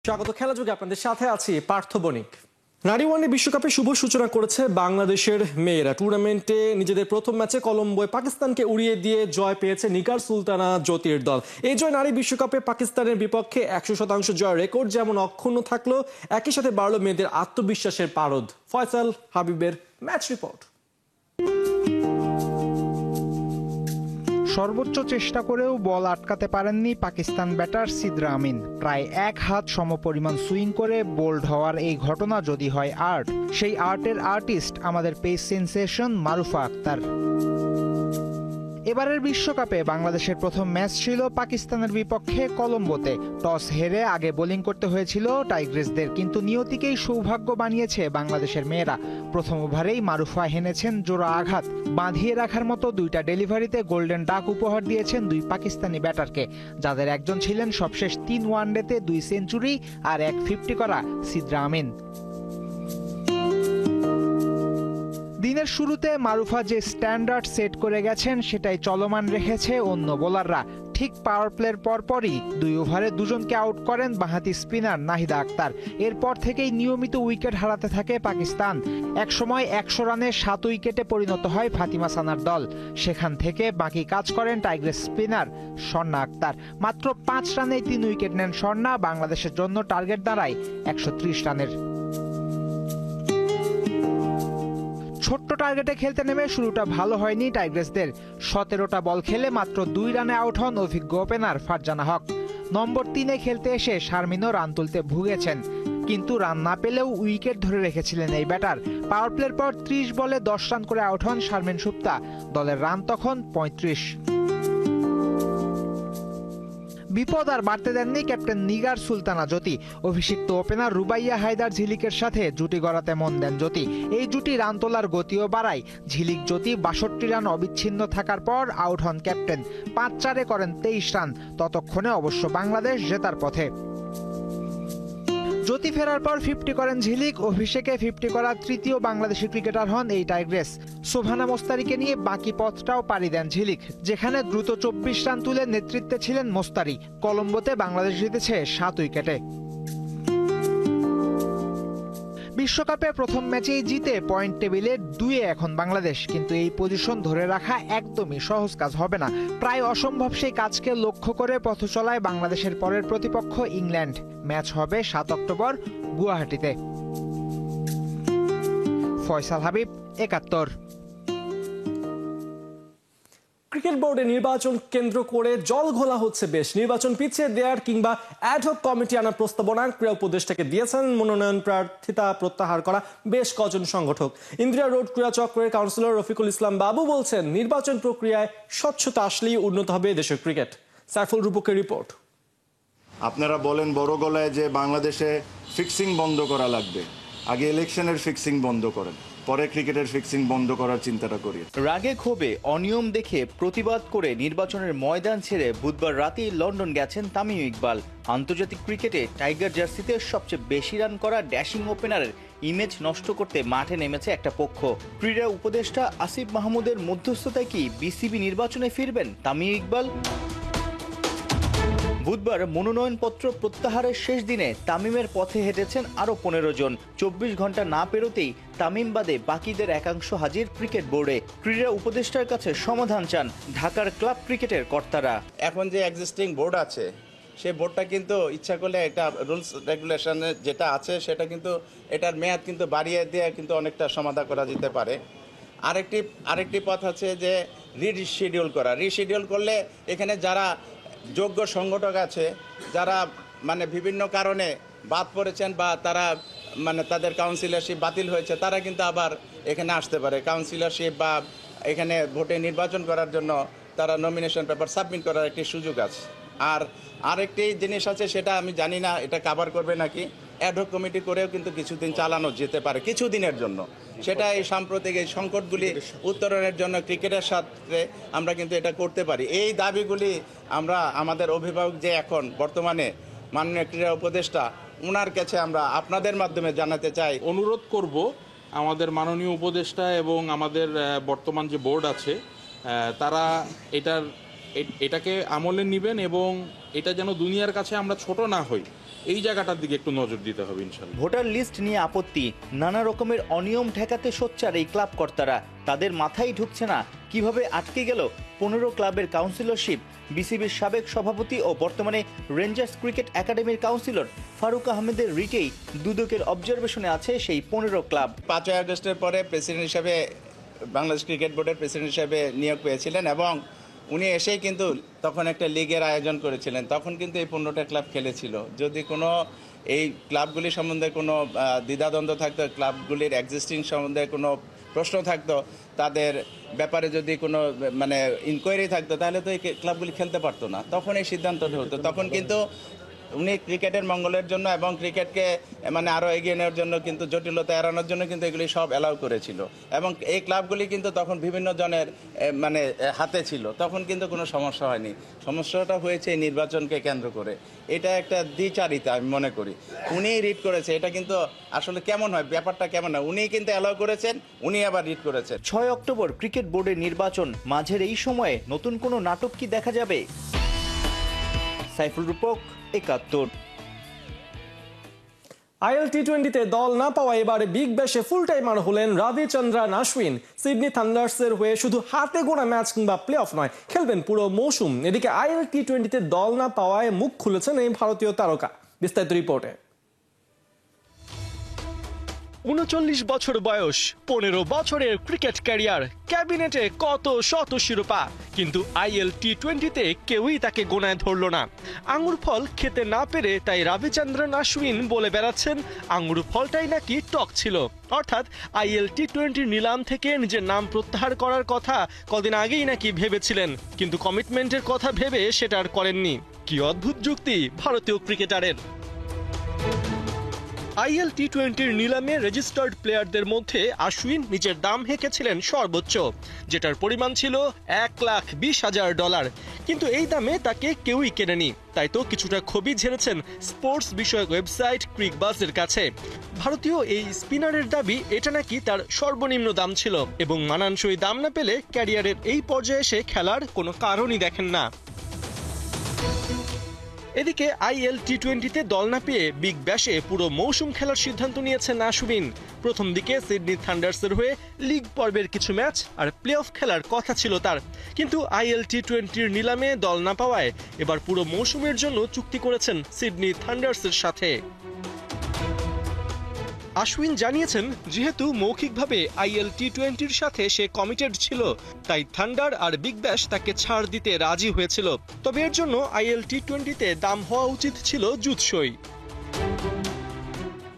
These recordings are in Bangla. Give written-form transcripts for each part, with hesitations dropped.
স্বাগত খেলা যুগে আপনাদের সাথে আছি পার্থ বণিক। নারী ওয়ানডে বিশ্বকাপে শুভ সূচনা করেছে বাংলাদেশের মেয়েরা। টুর্নামেন্টে নিজেদের প্রথম ম্যাচে কলম্বোয় পাকিস্তানকে উড়িয়ে দিয়ে জয় পেয়েছে নিগার সুলতানা জ্যোতির দল। এই জয় নারী বিশ্বকাপে পাকিস্তানের বিপক্ষে 100% জয় রেকর্ড যেমন অক্ষুণ্ণ থাকলো, একই সাথে বাড়লো মেয়েদের আত্মবিশ্বাসের পারদ। ফয়সাল হাবিবের ম্যাচ রিপোর্ট। সর্বোচ্চ চেষ্টা করেও বল আটকাতে পারেননি পাকিস্তান ব্যাটার সিদ্রা আমিন। প্রায় এক হাত সমপরিমাণ সুইং করে বোল্ড হওয়ার এই ঘটনা যদি হয় আর্ট, সেই আর্টের আর্টিস্ট আমাদের পেস সেন্সেশন মারুফা আক্তার। এবারের বিশ্বকাপে বাংলাদেশের প্রথম ম্যাচ ছিল পাকিস্তানের বিপক্ষে কলম্বোতে। টস হেরে আগে বোলিং করতে হয়েছিল টাইগ্রেসদের, কিন্তু নিয়তিকেই সৌভাগ্য বানিয়েছে বাংলাদেশের মেয়েরা। প্রথম ওভারেই মারুফা হেনেছেন জোড়া আঘাত, বাঁধিয়ে রাখার মতো দুইটা ডেলিভারিতে গোল্ডেন ডাক উপহার দিয়েছেন দুই পাকিস্তানি ব্যাটারকে, যাদের একজন ছিলেন সবশেষ 3 ওয়ানডেতে 2 সেঞ্চুরি আর 1 50 করা সিদ্রা আমিন। দিনের শুরুতে মারুফা যে স্ট্যান্ডার্ড সেট করে গেছেন সেটাই চলমান রেখেছে অন্য বোলাররা। ঠিক পাওয়ার প্লের পরপরই 2 ওভারে দুজনকে আউট করেন বাঁহাতি স্পিনার নাহিদা আক্তার। এরপর থেকেই নিয়মিত উইকেট হারাতে থাকে পাকিস্তান। একসময় 100 রানে 7 উইকেটে পরিণত হয় ফাতিমা সানার দল। সেখান থেকে বাকি কাজ করেন টাইগ্রেস স্পিনার স্বর্ণা আক্তার। মাত্র 5 রানেই 3 উইকেট নেন স্বর্ণা। বাংলাদেশের জন্য টার্গেট দাঁড়ায় 130 রানের। ছোট্ট টার্গেটে খেলতে নেমে শুরুটা ভালো হয়নি টাইগ্রেসদের। 17টা বল খেলে মাত্র 2 রানে আউট হন অভিজ্ঞ ওপেনার ফারজানা হক। নম্বর 3-এ খেলতে এসে শারমিনও রান তুলতে ভুগেছেন, কিন্তু রান না পেলেও উইকেট ধরে রেখেছিলেন এই ব্যাটার। পাওয়ার প্লের পর 30 বলে 10 রান করে আউট হন শারমিন সুপ্তা। দলের রান তখন 35। বিপদ আর বাড়তে দেননি ক্যাপ্টেন নিগার সুলতানা জ্যোতি। অভিষিক্ত ওপেনার রুবাইয়া হায়দার ঝিলিকের সাথে জুটি গড়াতে মন দেন জ্যোতি। এই জুটি রান তোলার গতিও বাড়ায়। ঝিলিক জ্যোতি 62 রান অবিচ্ছিন্ন থাকার পর আউট হন ক্যাপ্টেন। 5-4-এ করেন 23 রান। ততক্ষণে অবশ্য বাংলাদেশ জেতার পথে। জ্যোতি ফেরার পর 50 করেন ঝিলিক। অভিষেকে 50 করা তৃতীয় বাংলাদেশি ক্রিকেটার হন এই টাইগ্রেস। সোভানা মোস্তারিকে নিয়ে বাকি পথটাও পাড়ি দেন ঝিলিক, যেখানে দ্রুত 24 রান তুলে নেতৃত্বে ছিলেন মোস্তারি। কলম্বোতে বাংলাদেশ জিতেছে 7 উইকেটে। বিশ্বকাপে প্রথম ম্যাচেই জিতে পয়েন্ট টেবিলে 2-এ এখন বাংলাদেশ, কিন্তু এই পজিশন ধরে রাখা একদমই সহজ কাজ হবে না। প্রায় অসম্ভব সেই কাজকে লক্ষ্য করে পথ চলায় বাংলাদেশের পরের প্রতিপক্ষ ইংল্যান্ড। ম্যাচ হবে 7 অক্টোবর গুয়াহাটিতে। ফয়সাল হাবিব, 71। ক্রিকেট বোর্ডে নির্বাচন কেন্দ্র করে জল ঘোলা হচ্ছে বেশ। নির্বাচন পিছিয়ে দেওয়ার কিংবা অ্যাডহক কমিটি আনার প্রস্তাবনা ক্রীড়া উপদেষ্টাকে দিয়েছেন মনোনয়ন প্রার্থিতা প্রত্যাহার করা বেশ কজন সংগঠক। ইন্দিরা রোড ক্রীড়া চক্রের কাউন্সিলর রফিকুল ইসলাম বাবু বলছেন, নির্বাচন প্রক্রিয়ায় স্বচ্ছতা আসলেই উন্নত হবে দেশের ক্রিকেট। সাইফুল রূপকের রিপোর্ট। আপনারা বলেন বড় গলায় যে বাংলাদেশে ফিক্সিং বন্ধ করা লাগবে, আগে ইলেকশনের ফিক্সিং বন্ধ করেন, পরে ক্রিকেটের ফিক্সিং বন্ধ করার চিন্তাটা করি। রাগে ক্ষোভে অনিয়ম দেখে প্রতিবাদ করে নির্বাচনের ময়দান ছেড়ে বুধবার রাতেই লন্ডন গেছেন তামিম ইকবাল। আন্তর্জাতিক ক্রিকেটে টাইগার জার্সিতে সবচেয়ে বেশি রান করা ড্যাশিং ওপেনারের ইমেজ নষ্ট করতে মাঠে নেমেছে একটা পক্ষ। ক্রীড়া উপদেষ্টা আসিফ মাহমুদের মধ্যস্থতায় কি বিসিবি নির্বাচনে ফিরবেন তামিম ইকবাল? বুধবার মনোনয়নপত্র প্রত্যাহারের শেষ দিনে তামিমের পথে হেঁটেছেন আরও 15 জন। 24 ঘন্টা না পেরোতেই তামিম বাদে বাকিদের একাংশ হাজির ক্রিকেট বোর্ডে। ক্রীড়া উপদেষ্টার কাছে সমাধান চান ঢাকার ক্লাব ক্রিকেটের কর্তারা। এখন যে এক্সিস্টিং বোর্ড আছে, সেই বোর্ডটা কিন্তু ইচ্ছা করলে একটা রুলস রেগুলেশনে যেটা আছে সেটা কিন্তু এটার মেয়াদ কিন্তু বাড়িয়ে দিয়ে কিন্তু অনেকটা সমাধান করা যেতে পারে। আরেকটি পথ আছে যে রিশিডিউল করলে এখানে যারা যোগ্য সংগঠক আছে, যারা মানে বিভিন্ন কারণে বাদ পড়েছেন বা তারা মানে তাদের কাউন্সিলরশিপ বাতিল হয়েছে, তারা কিন্তু আবার এখানে আসতে পারে। কাউন্সিলরশিপ বা এখানে ভোটে নির্বাচন করার জন্য তারা নমিনেশন পেপার সাবমিট করার একটি সুযোগ আছে। আর আরেকটি জিনিস আছে, সেটা আমি জানি না এটা কভার করবে নাকি, অ্যাডহক কমিটি করেও কিন্তু কিছুদিন চালানো যেতে পারে, কিছুদিনের জন্য। সেটা এই সাম্প্রতিক এই সংকটগুলি উত্তরণের জন্য ক্রিকেটের সাথে আমরা কিন্তু এটা করতে পারি। এই দাবিগুলি আমরা আমাদের অভিভাবক যে এখন বর্তমানে মাননীয় ক্রীড়া উপদেষ্টা, ওনার কাছে আমরা আপনাদের মাধ্যমে জানাতে চাই, অনুরোধ করব আমাদের মাননীয় উপদেষ্টা এবং আমাদের বর্তমান যে বোর্ড আছে তারা এটাকে আমলে নেবেন এবং এটা যেন দুনিয়ার কাছে আমরা ছোট না হই। এই জায়গাটার দিকে একটু নজর দিতে হবে ইনশাল্লাহ। ভোটার লিস্ট নিয়ে আপত্তি, নানা রকমের অনিয়ম ঠেকাতে সোচ্চার এই ক্লাব কর্তারা। তাদের মাথায় ঢুকছে না কিভাবে আটকে গেল 15 ক্লাবের কাউন্সিলরশিপ। বিসিবির সাবেক সভাপতি ও বর্তমানে রেঞ্জার্স ক্রিকেট একাডেমির কাউন্সিলর ফারুক আহমেদের রিটেই দুদকের অবজারভেশনে আছে সেই 15 ক্লাব। 5 আগস্টের পরে প্রেসিডেন্ট হিসাবে বাংলাদেশ ক্রিকেট বোর্ডের প্রেসিডেন্ট হিসাবে নিয়োগ পেয়েছিলেন এবং উনি এসেই কিন্তু তখন একটা লিগের আয়োজন করেছিলেন। তখন কিন্তু এই 15টা ক্লাব খেলেছিল। যদি কোনো এই ক্লাবগুলি সম্বন্ধে কোনো দ্বিধাদ্বন্দ্ব থাকতো, ক্লাবগুলির এক্সিস্টিং সম্বন্ধে কোনো প্রশ্ন থাকতো, তাদের ব্যাপারে যদি কোনো মানে ইনকোয়ারি থাকতো, তাহলে তো এই ক্লাবগুলি খেলতে পারতো না। তখন এই সিদ্ধান্তটা হতো। তখন কিন্তু উনি ক্রিকেটের মঙ্গলের জন্য এবং ক্রিকেটকে মানে আরও এগিয়ে নেওয়ার জন্য কিন্তু জটিলতা এড়ানোর জন্য কিন্তু এগুলি সব অ্যালাউ করেছিল এবং এই ক্লাবগুলি কিন্তু তখন বিভিন্ন জনের মানে হাতে ছিল। তখন কিন্তু কোনো সমস্যা হয়নি। সমস্যাটা হয়েছে এই নির্বাচনকে কেন্দ্র করে। এটা একটা দ্বিচারিতা আমি মনে করি। উনিই রিড করেছে, এটা কিন্তু আসলে কেমন হয়, ব্যাপারটা কেমন হয়, উনিই কিন্তু অ্যালাউ করেছেন, উনি আবার রিড করেছেন। 6 অক্টোবর ক্রিকেট বোর্ডের নির্বাচন, মাঝের এই সময়ে নতুন কোনো নাটক কি দেখা যাবে? সাইফুল রূপক, 71। আইএল টি20তে দল না পাওয়া এবারে বিগ ব্যাশে ফুল টাইমার হলেন রবিচন্দ্রন অশ্বিন। সিডনি থান্ডার্সের হয়ে শুধু হাতে গোনা ম্যাচ কিংবা প্লে অফ নয়, খেলবেন পুরো মৌসুম। এদিকে আইএল টি20তে দল না পাওয়ায় মুখ খুলেছেন এই ভারতীয় তারকা। বিস্তারিত রিপোর্টে। ৩৯ বছর বয়স, 15 বছরের ক্রিকেট ক্যারিয়ার, ক্যাবিনেটে কত শত শিরোপা, কিন্তু আইএল টি20তে কেউই তাকে গোনায় ধরল না। আঙুর ফল খেতে না পেরে তাই রবিচন্দ্রন অশ্বিন বলে বেড়াচ্ছেন আঙুর ফলটাই নাকি টক ছিল। অর্থাৎ আইএল টি20 নিলাম থেকে নিজের নাম প্রত্যাহার করার কথা কদিন আগেই নাকি ভেবেছিলেন, কিন্তু কমিটমেন্টের কথা ভেবে সেটা আর করেননি। কি অদ্ভুত যুক্তি ভারতীয় ক্রিকেটারের। আইএল টি20 নিলামে রেজিস্টার্ড প্লেয়ারদের মধ্যে অশ্বিন নিজের দাম হেঁকেছিলেন সর্বোচ্চ, যেটার পরিমাণ ছিল $1,20,000। কিন্তু এই দামে তাকে কেউই কেনেনি। তাই তো কিছুটা ক্ষোভই ঝেড়েছেন স্পোর্টস বিষয়ক ওয়েবসাইট ক্রিকবাজের কাছে। ভারতীয় এই স্পিনারের দাবি এটা নাকি তার সর্বনিম্ন দাম ছিল এবং মানানসই দাম না পেলে ক্যারিয়ারের এই পর্যায়ে এসে খেলার কোনো কারণই দেখেন না। এদিকে আইএল টি20তে দল না পেয়ে বিগ ব্যাশে পুরো মৌসুম খেলার সিদ্ধান্ত নিয়েছেন অশ্বিন। প্রথম দিকে সিডনি থান্ডার্সের হয়ে লিগ পর্বের কিছু ম্যাচ আর প্লে অফ খেলার কথা ছিল তার, কিন্তু আইএল টি20 নিলামে দল না পাওয়ায় এবার পুরো মৌসুমের জন্য চুক্তি করেছেন সিডনি থান্ডার্সের সাথে। অশ্বিন জানিয়েছেন যেহেতু মৌখিকভাবে আইএল টি20 সাথে সে কমিটেড ছিল, তাই থান্ডার আর বিগ ব্যাশ তাকে ছাড় দিতে রাজি হয়েছিল। তবে এর জন্য আইএল টি20তে দাম হওয়া উচিত ছিল জুৎসই।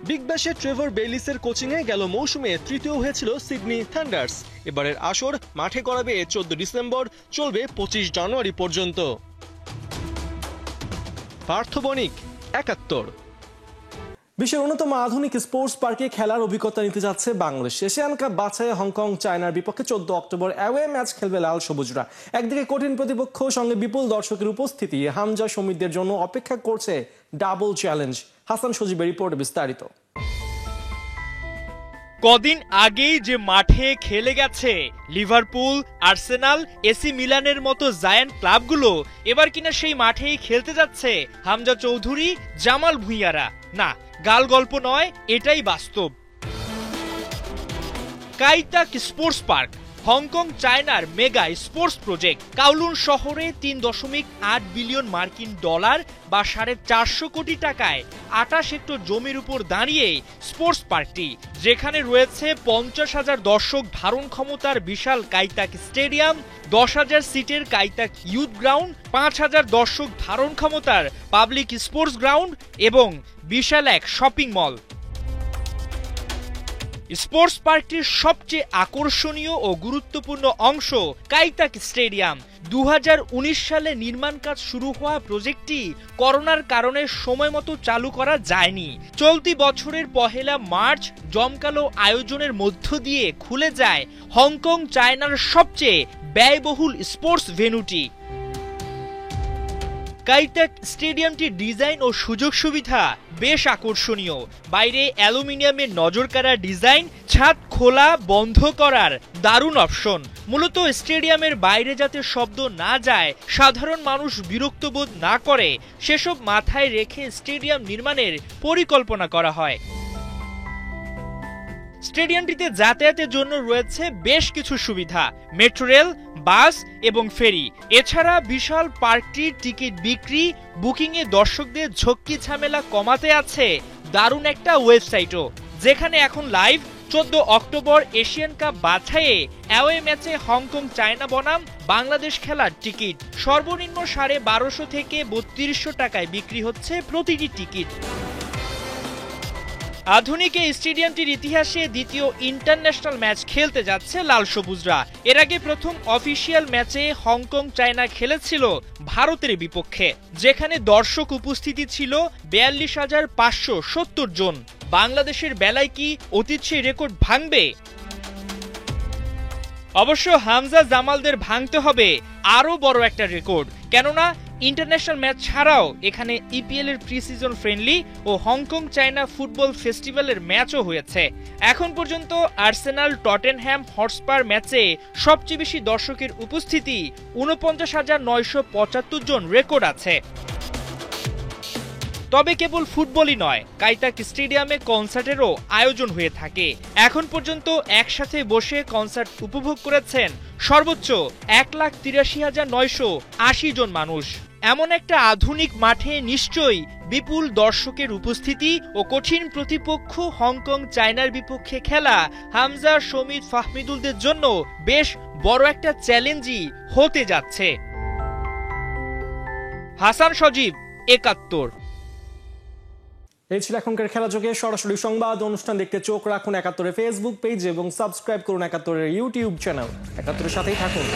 বিগ ব্যাশে ট্রেভর বেইলিসের কোচিংয়ে গেল মৌসুমে তৃতীয় হয়েছিল সিডনি থান্ডার্স। এবারের আসর মাঠে গড়াবে 14 ডিসেম্বর, চলবে 25 জানুয়ারি পর্যন্ত। পার্থ বণিক, 71। বিশ্বের অন্যতম আধুনিক স্পোর্টস পার্কে খেলার অভিজ্ঞতা নিতে যাচ্ছে বাংলাদেশ। এশিয়ান কাপ বাছাইয়ে হংকং চায়নার বিপক্ষে 14 অক্টোবর অ্যাওয়ে ম্যাচ খেলবে লাল সবুজরা। একদিকে কঠিন প্রতিপক্ষ, সঙ্গে বিপুল দর্শকের উপস্থিতি, হামজা সমিতদের জন্য অপেক্ষা করছে ডাবল চ্যালেঞ্জ। হাসান সজীবের রিপোর্টে বিস্তারিত। কদিন আগেই যে মাঠে খেলে গেছে লিভারপুল, আর্সেনাল, এসি মিলানের মতো জায়ান্ট ক্লাবগুলো, এবার কিনা সেই মাঠেই খেলতে যাচ্ছে হামজা চৌধুরী, জামাল ভুঁইয়ারা। না, গাল গল্প নয়, এটাই বাস্তব। কাইতাক স্পোর্টস পার্ক, হংকং চায়নার মেগা স্পোর্টস প্রজেক্ট। কাউলুন শহরে 3.8 বিলিয়ন মার্কিন ডলার বা 450 কোটি টাকায় 28 হেক্টর জমির উপর দাঁড়িয়ে স্পোর্টস পার্কটি, যেখানে রয়েছে 50,000 দর্শক ধারণ ক্ষমতার বিশাল কাইতাক স্টেডিয়াম, 10,000 সিটের কাইতাক ইউথ গ্রাউন্ড, 5,000 দর্শক ধারণ ক্ষমতার পাবলিক স্পোর্টস গ্রাউন্ড এবং বিশাল এক শপিং মল। স্পোর্টস পার্কটির সবচেয়ে আকর্ষণীয় ও গুরুত্বপূর্ণ অংশ কাইতাক স্টেডিয়াম। 2019 সালে নির্মাণ কাজ শুরু হওয়া প্রজেক্টটি করোনার কারণে সময় মতো চালু করা যায়নি। চলতি বছরের 1 মার্চ জমকালো আয়োজনের মধ্য দিয়ে খুলে যায় হংকং চায়নার সবচেয়ে ব্যয়বহুল স্পোর্টস ভেন্যুটি। কাইতাক স্টেডিয়ামটির ডিজাইন ও সুযোগ সুবিধা বেশ আকর্ষণীয়। বাইরে অ্যালুমিনিয়ামের নজরকাড়া ডিজাইন, ছাদ খোলা বন্ধ করার দারুণ অপশন, মূলত স্টেডিয়ামের বাইরে যাতে শব্দ না যায়, সাধারণ মানুষ বিরক্ত বোধ না করে, সেসব মাথায় রেখে স্টেডিয়াম নির্মাণের পরিকল্পনা করা হয়। স্টেডিয়ামটিতে যাতায়াতের জন্য রয়েছে বেশ কিছু সুবিধা, মেট্রো রেল, বাস এবং ফেরি। এছাড়া বিশাল পার্কটির টিকিট বিক্রি, বুকিংয়ে দর্শকদের ঝক্কি ঝামেলা কমাতে আছে দারুণ একটা ওয়েবসাইটও, যেখানে এখন লাইভ 14 অক্টোবর এশিয়ান কাপ বাছাইয়ে অ্যাওয়ে ম্যাচে হংকং চায়না বনাম বাংলাদেশ খেলার টিকিট সর্বনিম্ন 1250 থেকে 3200 টাকায় বিক্রি হচ্ছে প্রতিটি টিকিট। আধুনিক এই স্টেডিয়ামটির ইতিহাসে দ্বিতীয় ইন্টারন্যাশনাল ম্যাচ খেলতে যাচ্ছে লাল সবুজরা। এর আগে প্রথম অফিসিয়াল ম্যাচে হংকং চায়না খেলেছিল ভারতের বিপক্ষে, যেখানে দর্শক উপস্থিতি ছিল 42,570 জন। বাংলাদেশের বেলায় কি অতীত সেই রেকর্ড ভাঙবে? অবশ্য হামজা জামালদের ভাঙতে হবে আরো বড় একটা রেকর্ড, কেননা ইন্টারন্যাশনাল ম্যাচ ছাড়াও এখানে ইপিএল এর প্রি সিজন ফ্রেন্ডলি ও হংকং চায়না ফুটবল ফেস্টিভ্যালের ম্যাচও হয়েছে। এখন পর্যন্ত আর্সেনাল টটেনহ্যাম হটস্পার ম্যাচে সবচেয়ে বেশি দর্শকের উপস্থিতি 49,975 জন রেকর্ড আছে। তবে কেবল ফুটবলই নয়, কাইতাক স্টেডিয়ামে কনসার্টেরও আয়োজন হয়ে থাকে। এখন পর্যন্ত একসাথে বসে কনসার্ট উপভোগ করেছেন সর্বোচ্চ 1,83,980 জন মানুষ। এমন একটা আধুনিক মাঠে নিশ্চয়ই বিপুল দর্শকের উপস্থিতি ও কঠিন প্রতিপক্ষ হংকং চায়নার বিপক্ষে খেলা হামজা, শমিত, ফাহমিদুলদের জন্য বেশ বড় একটা চ্যালেঞ্জই হতে যাচ্ছে। হাসান সজীব, ৭১। এই ছিল এখনকার খেলা যোগে সরাসরি সংবাদ অনুষ্ঠান দেখতে চোখ রাখুন ৭১ ফেসবুক পেজ এবং সাবস্ক্রাইব করুন ৭১ ইউটিউব চ্যানেল। ৭১ সাথেই থাকুন।